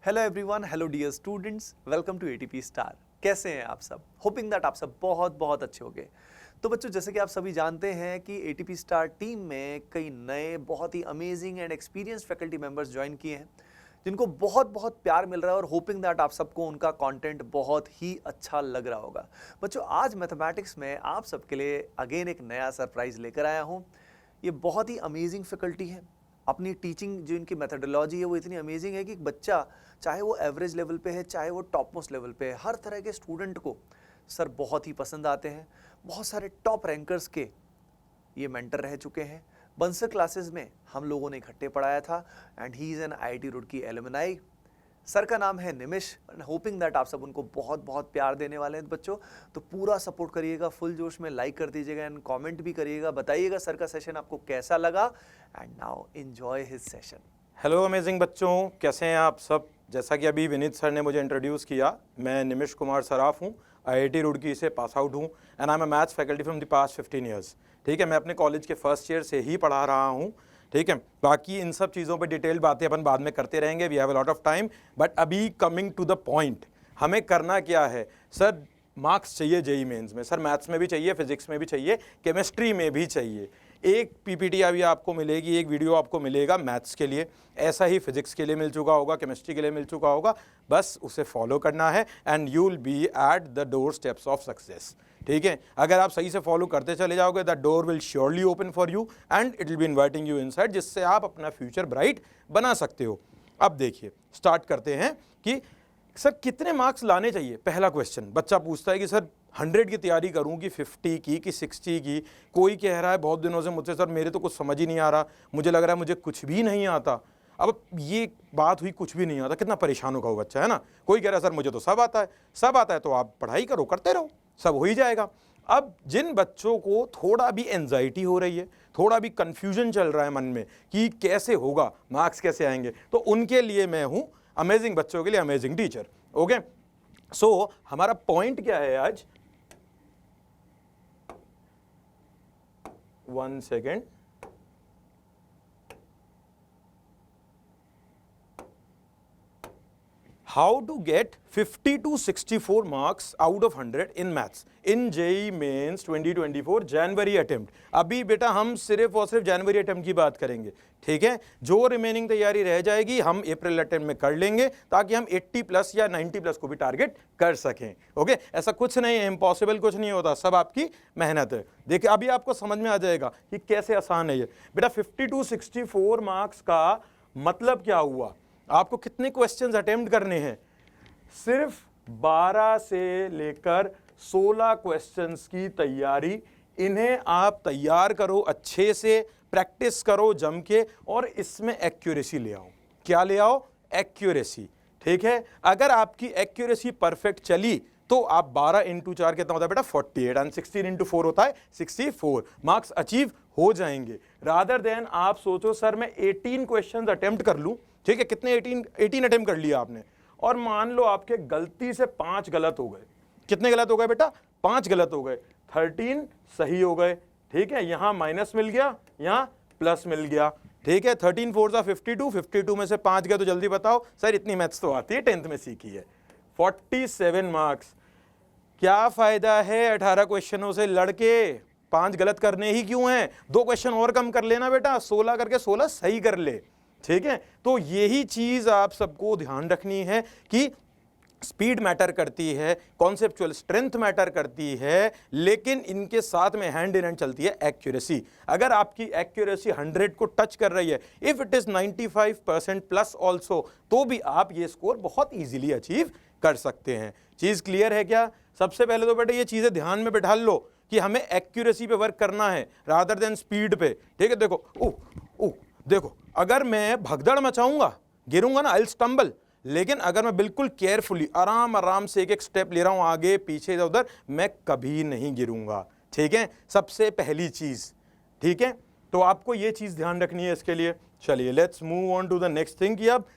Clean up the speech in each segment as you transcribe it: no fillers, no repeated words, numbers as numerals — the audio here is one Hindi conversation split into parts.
Hello everyone, hello dear students, welcome to ATP Star. कैसे हैं आप सब? होपिंग दैट आप सब बहुत बहुत अच्छे होंगे। तो बच्चों, जैसे कि आप सभी जानते हैं कि एटीपी स्टार टीम में कई नए बहुत ही amazing and experienced faculty members join किए हैं, जिनको बहुत बहुत प्यार मिल रहा है और होपिंग दैट आप सबको उनका कंटेंट बहुत ही अच्छा लग रहा होगा। बच्चों, आज मैथमेटिक्स में आप सबके लिए अगेन एक नया सरप्राइज लेकर आया हूँ। ये बहुत ही अमेजिंग फैकल्टी है। अपनी टीचिंग जो इनकी मेथडोलॉजी है वो इतनी अमेजिंग है कि बच्चा चाहे वो एवरेज लेवल पे है, चाहे वो टॉप मोस्ट लेवल पे है, हर तरह के स्टूडेंट को सर बहुत ही पसंद आते हैं। बहुत सारे टॉप रैंकर्स के ये मेंटर रह चुके हैं। बंसर क्लासेस में हम लोगों ने इकट्ठे पढ़ाया था and he is an IIT Roorkee alumni. Sir का नाम है निमिष एंड होपिंग दैट आप सब उनको बहुत बहुत प्यार देने वाले हैं। बच्चों, तो पूरा सपोर्ट करिएगा, फुल जोश में लाइक कर दीजिएगा एंड कमेंट भी करिएगा, बताइएगा सर का सेशन आपको कैसा लगा। And now enjoy his session. Hello amazing बच्चों, कैसे हैं आप सब? जैसा कि अभी विनीत सर ने मुझे इंट्रोड्यूस किया, मैं निमिष कुमार सराफ हूँ, आईआईटी रुड़की से पास आउट हूँ and I am a maths faculty from the past 15 years. ठीक है, मैं अपने कॉलेज के फर्स्ट ईयर से ही पढ़ा रहा हूँ। ठीक है, बाकी इन सब चीज़ों पे डिटेल बातें अपन बाद में करते रहेंगे, we have a lot of time. But अभी कमिंग टू द पॉइंट, हमें करना क्या है? सर मार्क्स चाहिए जेई मेंस में, सर मैथ्स में भी चाहिए, फिजिक्स में भी चाहिए, केमिस्ट्री में भी चाहिए। एक पीपीटी अभी आपको मिलेगी, एक वीडियो आपको मिलेगा मैथ्स के लिए, ऐसा ही फिजिक्स के लिए मिल चुका होगा, केमिस्ट्री के लिए मिल चुका होगा। बस उसे फॉलो करना है and you will be at the door steps of success. ठीक है, अगर आप सही से फॉलो करते चले जाओगे, the door will surely open for you and it will be inviting you inside, जिससे आप अपना फ्यूचर ब्राइट बना सकते हो। अब देखिए, स्टार्ट करते हैं कि सर कितने मार्क्स लाने चाहिए। पहला क्वेश्चन बच्चा पूछता है कि सर 100 की तैयारी करूं कि 50 की कि 60 की। कोई कह रहा है बहुत दिनों से मुझसे, सर मेरे तो कुछ समझ ही नहीं आ रहा, मुझे लग रहा है मुझे कुछ भी नहीं आता। अब ये बात हुई, कुछ भी नहीं आता, कितना परेशान होगा वो बच्चा, है ना। कोई कह रहा है सर मुझे तो सब आता है। सब आता है तो आप पढ़ाई करो, करते रहो, सब हो ही जाएगा। अब जिन बच्चों को थोड़ा भी एंजाइटी हो रही है, थोड़ा भी कंफ्यूजन चल रहा है मन में कि कैसे होगा, मार्क्स कैसे आएंगे, तो उनके लिए मैं हूं अमेजिंग बच्चों के लिए अमेजिंग टीचर। ओके, सो हमारा पॉइंट क्या है आज? 1 second. How to get 50 to 64 marks out of 100 in maths in JEE Mains 2024 January attempt. अभी बेटा हम सिर्फ और सिर्फ जनवरी अटेम्प्ट की बात करेंगे। ठीक है, जो रिमेनिंग तैयारी रह जाएगी हम अप्रैल अटेम्प्ट में कर लेंगे, ताकि हम 80 प्लस या 90 प्लस को भी टारगेट कर सकें। ओके, ऐसा कुछ नहीं है, इम्पॉसिबल कुछ नहीं होता, सब आपकी मेहनत है। देखिए अभी आपको समझ में आ जाएगा कि कैसे आसान है ये। बेटा 50 to 64 मार्क्स का मतलब क्या हुआ? आपको कितने क्वेश्चंस अटेम्प्ट करने हैं? सिर्फ 12 से लेकर 16 क्वेश्चंस की तैयारी। इन्हें आप तैयार करो, अच्छे से प्रैक्टिस करो जम के, और इसमें एक्यूरेसी ले आओ। क्या ले आओ? एक्यूरेसी। ठीक है, अगर आपकी एक्यूरेसी परफेक्ट चली तो आप 12 इंटू 4 कितना होता है बेटा? 48 एंड 16 इंटू 4 होता है 64। मार्क्स अचीव हो जाएंगे। रादर देन आप सोचो सर मैं 18 क्वेश्चंस अटेम्प्ट कर लूं। ठीक है, कितने? 18 अटेम्प्ट कर लिया आपने, और मान लो आपके गलती से 5 गलत हो गए। कितने गलत हो गए बेटा? 5 गलत हो गए, 13 सही हो गए। ठीक है, यहां माइनस मिल गया, यहां प्लस मिल गया। ठीक है, 13 4 जा 52, 52 में से 5 गए तो जल्दी बताओ सर, इतनी मैथ्स तो आती है, 10th में सीखी है। 47 मार्क्स। क्या फायदा है 18 क्वेश्चनों से लड़के? 5 गलत करने ही क्यों हैं? 2 क्वेश्चन और कम कर लेना बेटा, 16 करके 16 सही कर ले। ठीक है, तो यही चीज आप सबको ध्यान रखनी है कि स्पीड मैटर करती है, कॉन्सेप्चुअल स्ट्रेंथ मैटर करती है, लेकिन इनके साथ में हैंड इन हैंड चलती है एक्यूरेसी। अगर आपकी एक्यूरेसी 100 को टच कर रही है, if it is 95% plus also, तो भी आप ये स्कोर बहुत इजीली अचीव कर सकते हैं। चीज क्लियर है क्या? सबसे पहले तो बेटा ये चीजें ध्यान में बैठा लो कि हमें एक्यूरेसी पे वर्क करना है रादर देन स्पीड पे। ठीक है, देखो देखो, अगर मैं भगदड़ मचाऊंगा, गिरूंगा ना, आई विल स्टम्बल। लेकिन अगर मैं बिल्कुल केयरफुली आराम आराम से एक एक स्टेप ले रहा हूं, आगे पीछे इधर उधर, मैं कभी नहीं गिरूंगा। ठीक है, सबसे पहली चीज। ठीक है, तो आपको ये चीज ध्यान रखनी है इसके लिए। चलिए let's move on to the next thing कि अब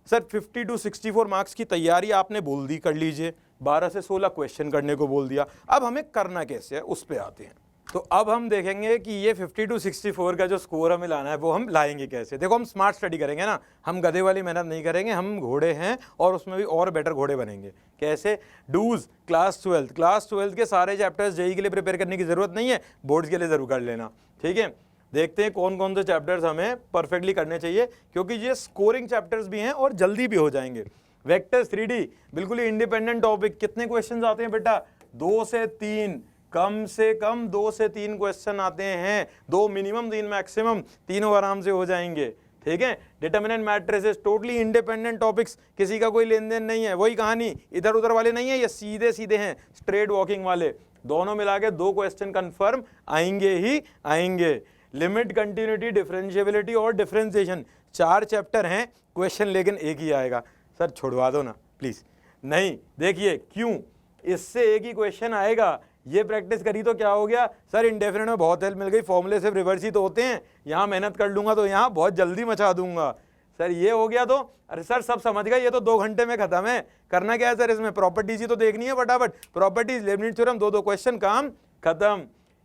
सर 50 to 64 मार्क्स की तैयारी आपने बोल दी, कर लीजिए। 12 से 16 क्वेश्चन करने को बोल दिया। अब हमें करना कैसे है उस पर आते हैं। तो अब हम देखेंगे कि ये 52 64 का जो स्कोर हमें लाना है वो हम लाएंगे कैसे। देखो हम स्मार्ट स्टडी करेंगे ना, हम गधे वाली मेहनत नहीं करेंगे, हम घोड़े हैं और उसमें भी और बेटर घोड़े बनेंगे। कैसे? डूज क्लास 12 के सारे चैप्टर्स जेई के लिए प्रिपेयर करने की जरूरत नहीं है, बोर्ड्स के लिए जरूर कर लेना। ठीक है, देखते हैं कौन कौन से चैप्टर्स हमें परफेक्टली करने चाहिए, क्योंकि ये स्कोरिंग चैप्टर्स भी हैं और जल्दी भी हो जाएंगे। वेक्टर्स 3D बिल्कुल ही इंडिपेंडेंट टॉपिक। कितने क्वेश्चन आते हैं बेटा? 2 से 3, कम से कम 2 से 3 क्वेश्चन आते हैं, 2 मिनिमम 3 मैक्सिमम, तीनों आराम से हो जाएंगे। ठीक है, determinant matrices totally independent topics, किसी का कोई लेन देन नहीं है, वही कहानी, इधर उधर वाले नहीं है, ये सीधे सीधे हैं, स्ट्रेट वॉकिंग वाले। दोनों मिला के 2 क्वेश्चन कंफर्म आएंगे ही आएंगे। लिमिट, कंटिन्यूटी, डिफरेंशिएबिलिटी और डिफरेंशिएशन 4 चैप्टर हैं, क्वेश्चन लेकिन एक ही आएगा। सर छुड़वा दो ना प्लीज। नहीं, देखिए क्यों, इससे एक ही क्वेश्चन आएगा। ये प्रैक्टिस करी तो क्या हो गया सर, इंडेफिनिट में बहुत हेल्प मिल गई, फॉर्मूले सिर्फ रिवर्स ही तो होते हैं, यहाँ मेहनत कर लूंगा तो यहाँ बहुत जल्दी मचा दूंगा। सर ये हो गया तो अरे सर सब समझ गए, ये तो 2 घंटे में खत्म है। करना क्या है सर, इसमें प्रॉपर्टीज ही तो देखनी है फटाफट, प्रॉपर्टीज, लेibniz थ्योरम, 2 क्वेश्चन, काम खत्म।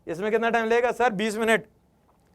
इसमें कितना टाइम लगेगा सर? 20 मिनट,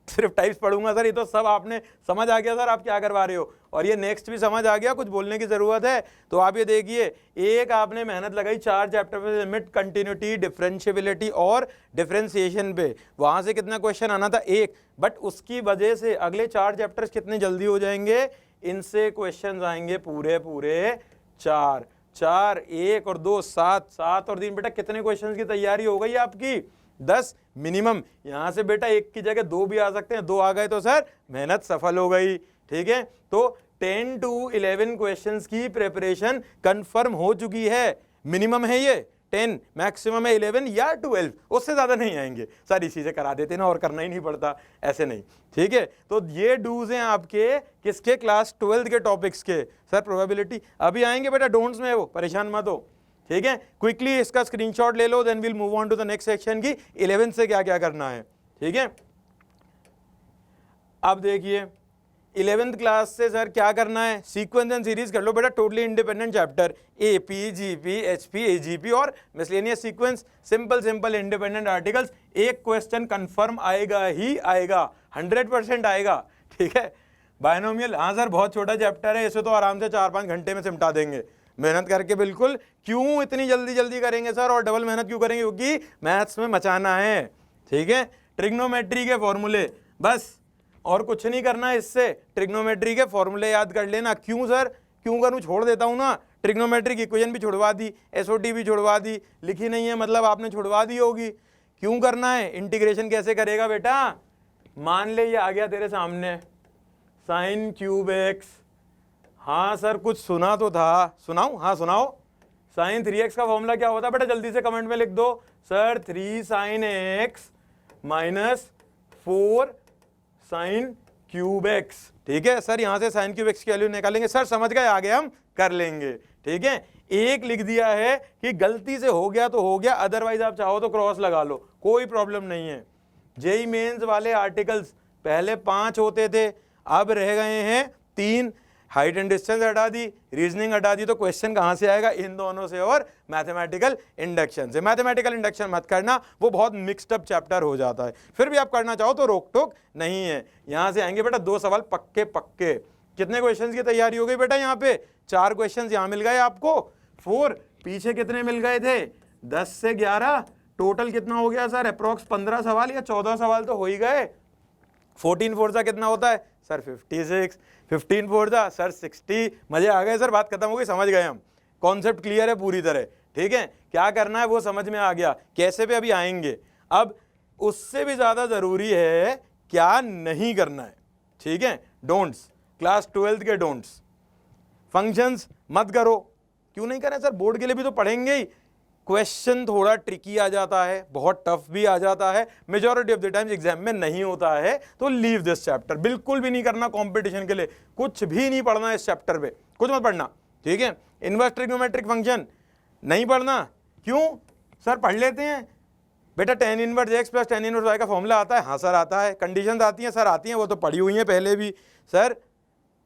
सिर्फ टाइप्स पढ़ूंगा सर, ये तो सब आपने समझ आ गया सर, आप क्या करवा रहे हो। और ये नेक्स्ट भी समझ आ गया, कुछ बोलने की जरूरत है तो आप ये देखिए, एक आपने मेहनत लगाई 4 चैप्टर पे, लिमिट, कंटिन्यूटी, डिफरेंशिएबिलिटी और डिफरेंशिएशन पे, वहां से कितना क्वेश्चन आना था? 1, बट उसकी वजह से अगले 4 चैप्टर्स कितने जल्दी हो जाएंगे, इनसे क्वेश्चन आएंगे पूरे पूरे 4, 1 और 2 7, 7 और 3 बेटा कितने क्वेश्चन की तैयारी हो गई आपकी? 10 मिनिमम। यहां से बेटा 1 की जगह 2 भी आ सकते हैं, 2 आ गए तो सर मेहनत सफल हो गई। ठीक है, तो 10 to 11 क्वेश्चंस की प्रिपरेशन कंफर्म हो चुकी है। मिनिमम है ये 10, मैक्सिमम है 11 या 12, उससे ज्यादा नहीं आएंगे। सर इसी से करा देते ना और करना ही नहीं पड़ता, ऐसे नहीं। ठीक है, तो ये डूज हैं आपके किसके? क्लास 12 के टॉपिक्स के। सर प्रोबेबिलिटी अभी आएंगे बेटा, डोंट्स में, वो परेशान मत हो। ठीक है, क्विकली इसका स्क्रीनशॉट ले लो, then will move on to the next section की 11 से क्या क्या करना है। ठीक है, अब देखिए 11th क्लास से सर क्या करना है, सीक्वेंस एंड सीरीज कर लो बेटा, totally independent chapter, AP, GP, HP, AGP और miscellaneous sequence, simple independent articles. एक क्वेश्चन कंफर्म आएगा ही आएगा, 100% आएगा। ठीक है, बायनोमियल, हाँ सर बहुत छोटा चैप्टर है, इसे तो आराम से 4-5 घंटे में सिमटा देंगे मेहनत करके। बिल्कुल, क्यों इतनी जल्दी करेंगे सर और डबल मेहनत क्यों करेंगे? क्योंकि मैथ्स में मचाना है। ठीक है, ट्रिग्नोमेट्री के फॉर्मूले, बस और कुछ नहीं करना इससे, ट्रिग्नोमेट्री के फॉर्मूले याद कर लेना। क्यों सर, क्यों करूं? छोड़ देता हूं ना, ट्रिग्नोमेट्री की इक्वेशन भी छुड़वा दी, एसओटी भी छुड़वा दी, लिखी नहीं है मतलब आपने छुड़वा दी होगी। क्यों करना है? इंटीग्रेशन कैसे करेगा बेटा? मान ले ये आ गया तेरे सामने, साइन क्यूब एक्स। हाँ सर कुछ सुना तो था, सुनाऊं? हाँ सुनाओ। साइन 3x का फॉर्मूला क्या होता है बेटा? जल्दी से कमेंट में लिख दो sir, 3 sin x minus 4 sin cube x। ठीक है सर, यहां से sin क्यूब x की वैल्यू निकालेंगे। सर समझ गए, आगे हम कर लेंगे। ठीक है, एक लिख दिया है कि गलती से हो गया तो हो गया, अदरवाइज आप चाहो तो क्रॉस लगा लो, कोई प्रॉब्लम नहीं है। जेई मेंस वाले आर्टिकल्स पहले 5 होते थे, अब रह गए हैं 3। हाइट एंड डिस्टेंस हटा दी, रीजनिंग हटा दी, तो क्वेश्चन कहां से आएगा? इन दोनों से और मैथमेटिकल इंडक्शन से। मैथमेटिकल इंडक्शन मत करना, वो बहुत मिक्स्ड अप चैप्टर हो जाता है। फिर भी आप करना चाहो तो रोक टोक नहीं है। यहां से आएंगे बेटा 2 सवाल पक्के पक्के। कितने क्वेश्चंस की तैयारी हो गई बेटा? यहाँ पे 4 क्वेश्चंस यहाँ मिल गए आपको, 4 पीछे कितने मिल गए थे? 10 से 11, टोटल कितना हो गया सर? अप्रॉक्स 15 सवाल या 14 सवाल तो हो ही गए। 14 4 जा कितना होता है सर? 56। 15 4 जा सर 60। मजे आ गए सर, बात खत्म हो गई, समझ गए हम, कॉन्सेप्ट क्लियर है पूरी तरह। ठीक है, क्या करना है वो समझ में आ गया, कैसे पे अभी आएंगे। अब उससे भी ज्यादा जरूरी है क्या नहीं करना है। ठीक है, डोंट्स, क्लास 12 के डोंट्स। फंक्शंस मत करो। क्यों नहीं करें सर? बोर्ड के लिए भी तो पढ़ेंगे ही। क्वेश्चन थोड़ा ट्रिकी आ जाता है, बहुत टफ भी आ जाता है, majority of the times exam में नहीं होता है, तो लीव दिस चैप्टर। बिल्कुल भी नहीं करना कंपटीशन के लिए, कुछ भी नहीं पढ़ना इस चैप्टर पे, कुछ मत पढ़ना। ठीक है, इनवर्स ट्रिग्नोमेट्रिक फंक्शन नहीं पढ़ना। क्यों सर? पढ़ लेते हैं बेटा, tan inverse x plus tan inverse y का फॉर्मूला आता है। हाँ सर आता है। कंडीशंस आती हैं सर? आती हैं, वो तो पढ़ी हुई हैं पहले भी सर।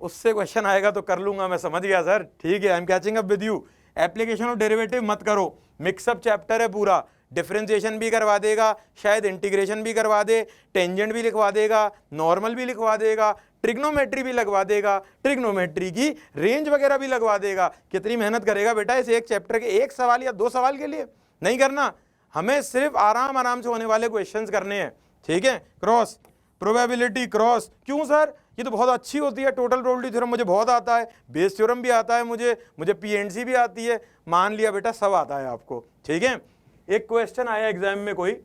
उससे क्वेश्चन आएगा तो कर लूंगा, मैं समझ गया सर। ठीक है, I am catching up with you. Application of derivative मत करो, मिक्सअप चैप्टर है पूरा। डिफरेंशिएशन भी करवा देगा, शायद इंटीग्रेशन भी करवा दे, टेंजेंट भी लिखवा देगा, नॉर्मल भी लिखवा देगा, ट्रिग्नोमेट्री भी लगवा देगा, ट्रिग्नोमेट्री की रेंज वगैरह भी लगवा देगा। कितनी मेहनत करेगा बेटा इस एक चैप्टर के एक सवाल या दो सवाल के लिए? नहीं करना, हमें सिर्फ आराम आराम से होने वाले क्वेश्चंस करने हैं, ठीक है। क्रॉस प्रोबेबिलिटी, क्रॉस क्यों सर? ये तो बहुत अच्छी होती है, टोटल प्रोबेबिलिटी थ्योरम मुझे बहुत आता है, बेस थ्योरम भी आता है मुझे पीएनसी भी आती है। मान लिया बेटा सब आता है आपको, ठीक है। एक क्वेश्चन आया एग्जाम में कोई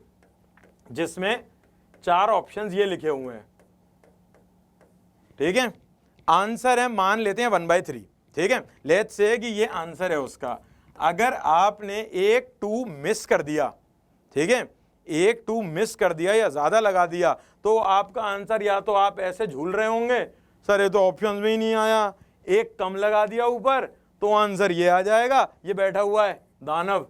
जिसमें 4 ऑप्शंस ये लिखे हुए हैं, ठीक है। आंसर है, मान लेते हैं 1/3, ठीक है। लेट्स से कि ये आंसर है उसका। अगर आपने 1 2 मिस कर दिया, ठीक है, 1 2 मिस कर दिया या ज्यादा लगा दिया तो आपका आंसर, या तो आप ऐसे झूल रहे होंगे सर ये तो ऑप्शन में ही नहीं आया, 1 कम लगा दिया ऊपर तो आंसर ये आ जाएगा, ये बैठा हुआ है दानव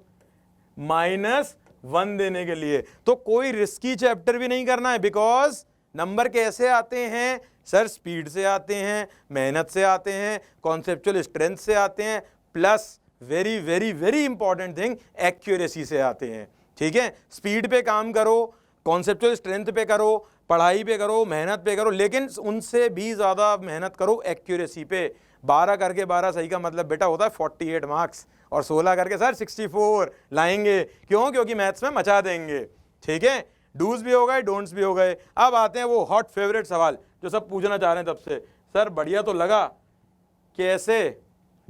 -1 देने के लिए। तो कोई रिस्की चैप्टर भी नहीं करना है, बिकॉज नंबर कैसे आते हैं सर? स्पीड से आते हैं, मेहनत से आते हैं, कॉन्सेप्चुअल स्ट्रेंथ से आते हैं, plus very very very important thing accuracy से आते हैं, ठीक है। स्पीड पे काम करो, कॉन्सेप्चुअल स्ट्रेंथ पे करो, पढ़ाई पे करो, मेहनत पे करो, लेकिन उनसे भी ज़्यादा मेहनत करो एक्यूरेसी पे। 12 करके 12 सही का मतलब बेटा होता है 48 मार्क्स, और 16 करके सर 64 लाएंगे। क्यों? क्योंकि मैथ्स में मचा देंगे, ठीक है। डूज भी हो गए, डोंट्स भी हो गए। अब आते हैं वो हॉट फेवरेट सवाल जो सब पूछना चाह रहे हैं तब से, सर बढ़िया तो लगा, कैसे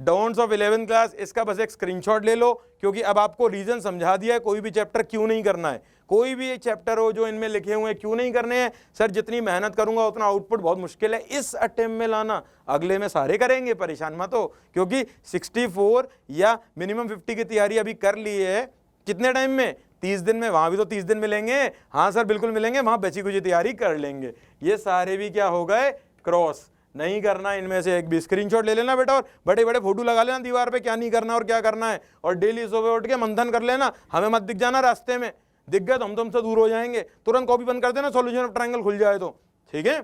डोंट्स ऑफ 11th क्लास, इसका बस एक स्क्रीनशॉट ले लो, क्योंकि अब आपको रीजन समझा दिया है कोई भी चैप्टर क्यों नहीं करना है। कोई भी एक चैप्टर हो जो इनमें लिखे हुए हैं क्यों नहीं करने हैं सर? जितनी मेहनत करूंगा उतना आउटपुट बहुत मुश्किल है इस अटेम्प्ट में लाना, अगले में सारे करेंगे, परेशान मत हो। क्योंकि 64 या मिनिमम 50 की तैयारी अभी कर ली है, कितने टाइम में? 30 दिन में। वहां भी तो 30 दिन मिलेंगे, हाँ सर बिल्कुल मिलेंगे, वहां बची कुछ तैयारी कर लेंगे। ये सारे भी क्या हो गए? क्रॉस। नहीं करना इनमें से एक भी। स्क्रीनशॉट ले लेना बेटा और बड़े बड़े फोटो लगा लेना दीवार पे, क्या नहीं करना और क्या करना है, और डेली सुबह उठ के मंथन कर लेना। हमें मत दिख जाना रास्ते में, दिख गए तो हम तुमसे दूर हो जाएंगे, तुरंत कॉपी बंद कर देना, सॉल्यूशन ऑफ ट्रायंगल खुल जाए तो, ठीक है।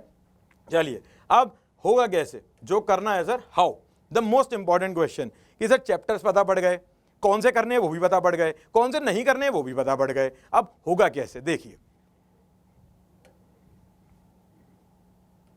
चलिए अब होगा कैसे, जो करना है sir, how, the most important question कि सर चैप्टर्स पता पड़ गए, कौन से करने हैं वो भी पता पड़ गए, कौन से नहीं करने हैं वो भी पता पड़ गए। अब होगा कैसे, देखिए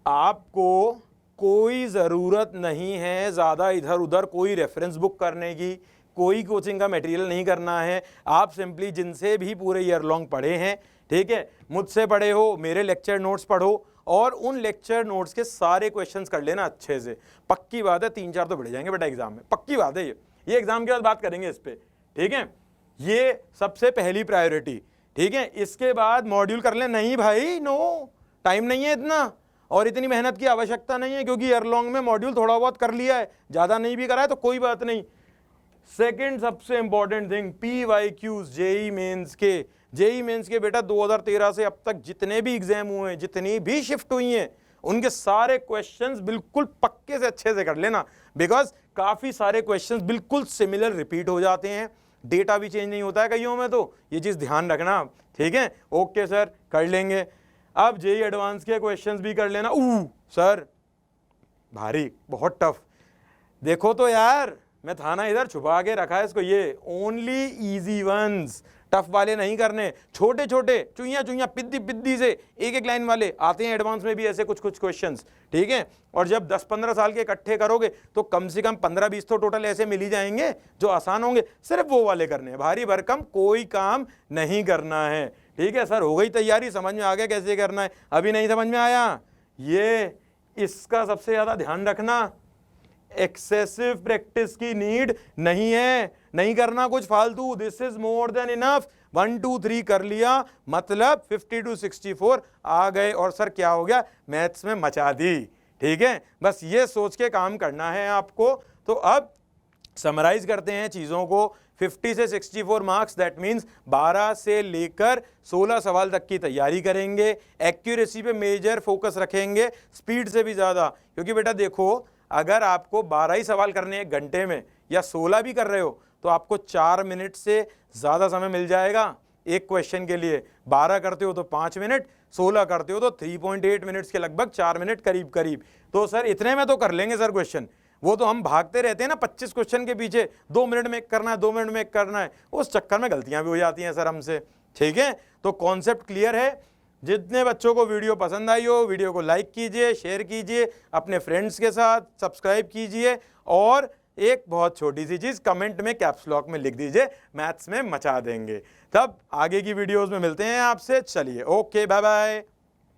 आपको कोई ज़रूरत नहीं है ज़्यादा इधर उधर कोई रेफरेंस बुक करने की, कोई कोचिंग का मटेरियल नहीं करना है। आप सिंपली जिनसे भी पूरे ईयर लॉन्ग पढ़े हैं, ठीक है, मुझसे पढ़े हो, मेरे लेक्चर नोट्स पढ़ो और उन लेक्चर नोट्स के सारे क्वेश्चंस कर लेना अच्छे से। पक्की बात है 3-4 तो बढ़ जाएंगे बेटा एग्जाम में, पक्की बात है। ये एग्जाम के बाद बात करेंगे इस पे, ठीक है। ये सबसे पहली प्रायोरिटी, ठीक है। इसके बाद मॉड्यूल कर ले, नहीं भाई नो, टाइम नहीं है इतना और इतनी मेहनत की आवश्यकता नहीं है, क्योंकि ईयर लॉन्ग में मॉड्यूल थोड़ा बहुत कर लिया है, ज़्यादा नहीं भी करा है तो कोई बात नहीं। सेकंड सबसे important thing, PYQs JEE mains के बेटा 2013 से अब तक जितने भी एग्जाम हुए हैं, जितनी भी शिफ्ट हुई हैं, उनके सारे क्वेश्चंस बिल्कुल पक्के से अच्छे से कर लेना, बिकॉज काफ़ी सारे क्वेश्चंस बिल्कुल सिमिलर रिपीट हो जाते हैं, डेटा भी चेंज नहीं होता है कईयों में, तो ये चीज़ ध्यान रखना, ठीक है। ओके सर कर लेंगे। अब जेई एडवांस के क्वेश्चंस भी कर लेना। सर भारी, बहुत टफ, देखो तो यार मैं था ना इधर, छुपा के रखा है इसको, ये ओनली इजी वंस, टफ वाले नहीं करने। छोटे छोटे चुइयां पिद्दी से एक लाइन वाले आते हैं एडवांस में भी ऐसे कुछ क्वेश्चंस, ठीक है। और जब 10-15 साल के इकट्ठे करोगे तो कम से कम 15-20 तो टोटल ऐसे मिल ही जाएंगे जो आसान होंगे, सिर्फ वो वाले करने हैं, भारी भरकम कोई काम नहीं करना है, ठीक है। सर हो गई तैयारी, समझ में आ गया कैसे करना है, अभी नहीं समझ में आया, ये इसका सबसे ज्यादा ध्यान रखना, एक्सेसिव प्रैक्टिस की नीड नहीं है, नहीं करना कुछ फालतू, this is more than enough. 1 2 3 कर लिया मतलब 50 to 64 आ गए, और सर क्या हो गया, मैथ्स में मचा दी, ठीक है। बस ये सोच के काम करना है आपको। तो अब समराइज करते हैं चीजों को। 50 से 64 मार्क्स, दैट मीन्स 12 से लेकर 16 सवाल तक की तैयारी करेंगे, एक्यूरेसी पे मेजर फोकस रखेंगे, स्पीड से भी ज्यादा, क्योंकि बेटा देखो अगर आपको 12 ही सवाल करने हैं 1 घंटे में, या 16 भी कर रहे हो तो आपको 4 मिनट से ज़्यादा समय मिल जाएगा एक क्वेश्चन के लिए। 12 करते हो तो 5 मिनट, 16 करते हो तो 3.8 मिनट्स के लगभग 4 मिनट करीब। तो सर इतने में तो कर लेंगे सर क्वेश्चन, वो तो हम भागते रहते हैं ना 25 क्वेश्चन के पीछे, 2 मिनट में करना है, 2 मिनट में करना है, उस चक्कर में गलतियां भी हो जाती हैं सर हमसे। ठीक है, तो कॉन्सेप्ट क्लियर है। जितने बच्चों को वीडियो पसंद आई हो, वीडियो को लाइक कीजिए, शेयर कीजिए अपने फ्रेंड्स के साथ, सब्सक्राइब कीजिए, और एक बहुत छोटी सी चीज कमेंट में कैप्स लॉक में लिख दीजिए, मैथ्स में मचा देंगे। तब आगे की वीडियोस में मिलते हैं आपसे। चलिए, ओके, बाय बाय।